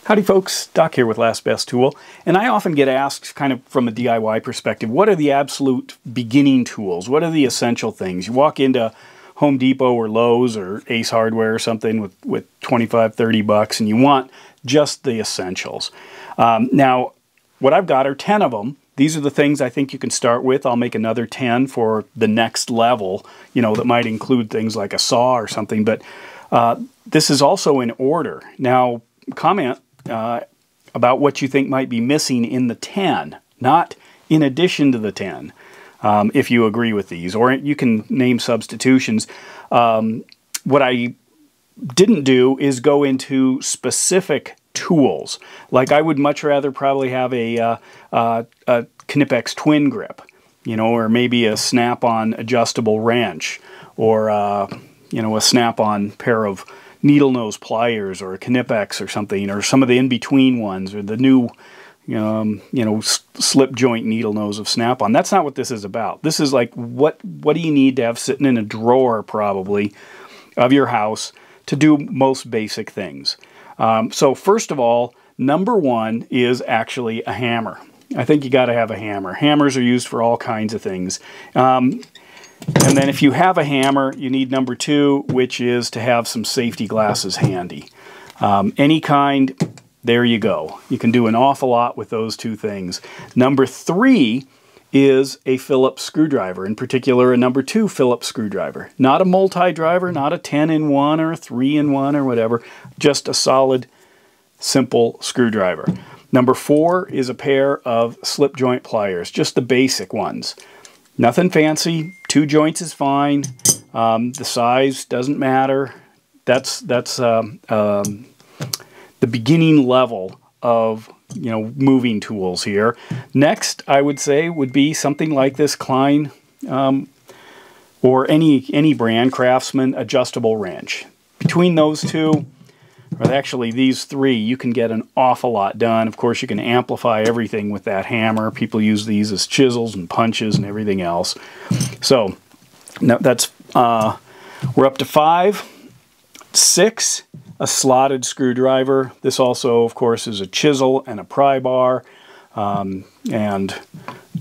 Howdy folks, Doc here with Last Best Tool, and I often get asked kind of from a DIY perspective, what are the absolute beginning tools? What are the essential things? You walk into Home Depot or Lowe's or Ace Hardware or something with 25, 30 bucks and you want just the essentials. Now, what I've got are 10 of them. These are the things I think you can start with. I'll make another 10 for the next level, you know, that might include things like a saw or something, but this is also in order. Now, comment about what you think might be missing in the 10, not in addition to the 10, if you agree with these, or you can name substitutions. What I didn't do is go into specific tools. Like I would much rather probably have a Knipex twin grip, you know, or maybe a snap-on adjustable wrench, or you know, a snap-on pair of needle nose pliers, or a Knipex or something, or some of the in-between ones, or the new you know, slip joint needle nose of Snap-on. That's not what this is about. This is like what do you need to have sitting in a drawer probably of your house to do most basic things. So first of all, number one is actually a hammer. I think you got to have a hammer. Hammers are used for all kinds of things. And then if you have a hammer, you need number two, which is to have some safety glasses handy. Any kind, there you go. You can do an awful lot with those two things. Number three is a Phillips screwdriver, in particular a number 2 Phillips screwdriver. Not a multi-driver, not a 10-in-1 or a 3-in-1 or whatever, just a solid, simple screwdriver. Number 4 is a pair of slip joint pliers, just the basic ones. Nothing fancy, 2 joints is fine, the size doesn't matter. That's the beginning level of, you know, moving tools here. Next, I would say, would be something like this Klein or any brand, Craftsman adjustable wrench. Between those two, or actually these three, you can get an awful lot done. Of course, you can amplify everything with that hammer. People use these as chisels and punches and everything else. So now that's we're up to 5. 6, a slotted screwdriver. This also, of course, is a chisel and a pry bar and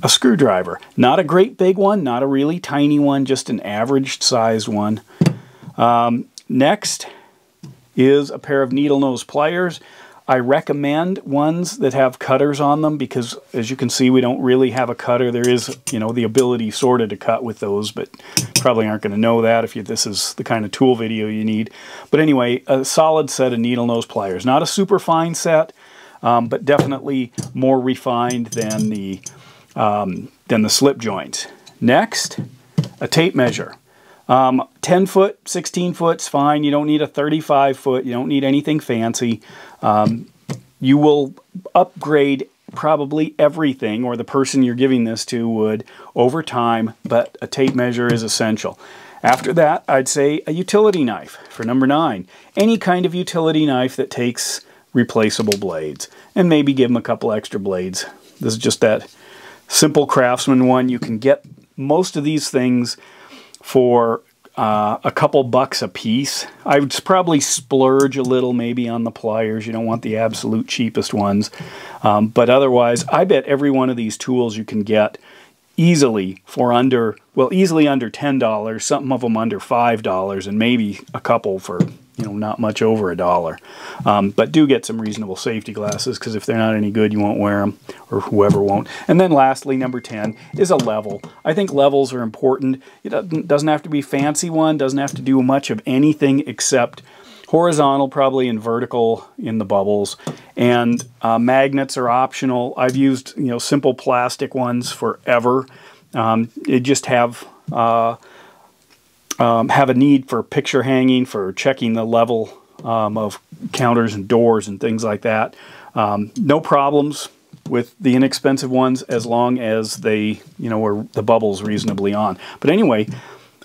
a screwdriver. Not a great big one, not a really tiny one, just an average sized one. Next is a pair of needle nose pliers. I recommend ones that have cutters on them because, as you can see, we don't really have a cutter. There is, you know, the ability sort of to cut with those, but probably aren't going to know that if this is the kind of tool video you need. But anyway, a solid set of needle nose pliers. Not a super fine set, but definitely more refined than the slip joints. Next, a tape measure. 10 foot, 16 foot's fine. You don't need a 35 foot. You don't need anything fancy. You will upgrade probably everything, or the person you're giving this to would, over time, but a tape measure is essential. After that, I'd say a utility knife for number 9. Any kind of utility knife that takes replaceable blades, and maybe give them a couple extra blades. This is just that simple Craftsman one. You can get most of these things for a couple bucks a piece. I would probably splurge a little maybe on the pliers. You don't want the absolute cheapest ones. But otherwise, I bet every one of these tools you can get easily for easily under $10, some of them under $5, and maybe a couple for, you know, not much over $1. But do get some reasonable safety glasses, because if they're not any good, you won't wear them, or whoever won't. And then lastly, number 10 is a level. I think levels are important. It doesn't have to be a fancy one, doesn't have to do much of anything except horizontal, probably, and vertical in the bubbles. And magnets are optional. I've used, you know, simple plastic ones forever. It just have a need for picture hanging, for checking the level of counters and doors and things like that. No problems with the inexpensive ones as long as they, you know, are the bubbles reasonably on. But anyway,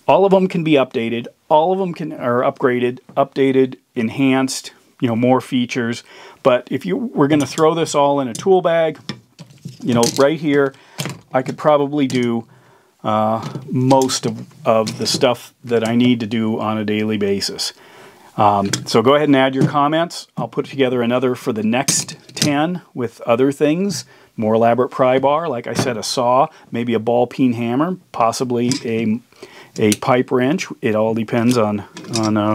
all of them can be updated. All of them are upgraded, updated, enhanced, you know, more features. But if you were going to throw this all in a tool bag, you know, right here, I could probably do most of the stuff that I need to do on a daily basis. So go ahead and add your comments. I'll put together another for the next 10 with other things. More elaborate pry bar, like I said, a saw, maybe a ball peen hammer, possibly a pipe wrench. It all depends on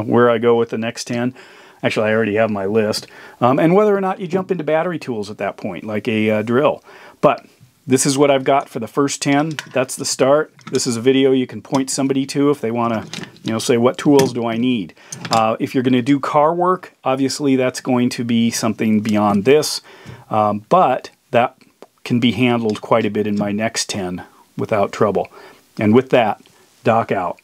where I go with the next 10. Actually, I already have my list. And whether or not you jump into battery tools at that point, like a drill. But this is what I've got for the first 10. That's the start. This is a video you can point somebody to if they want to, say, what tools do I need? If you're going to do car work, obviously that's going to be something beyond this. But that can be handled quite a bit in my next 10 without trouble. And with that, Doc out.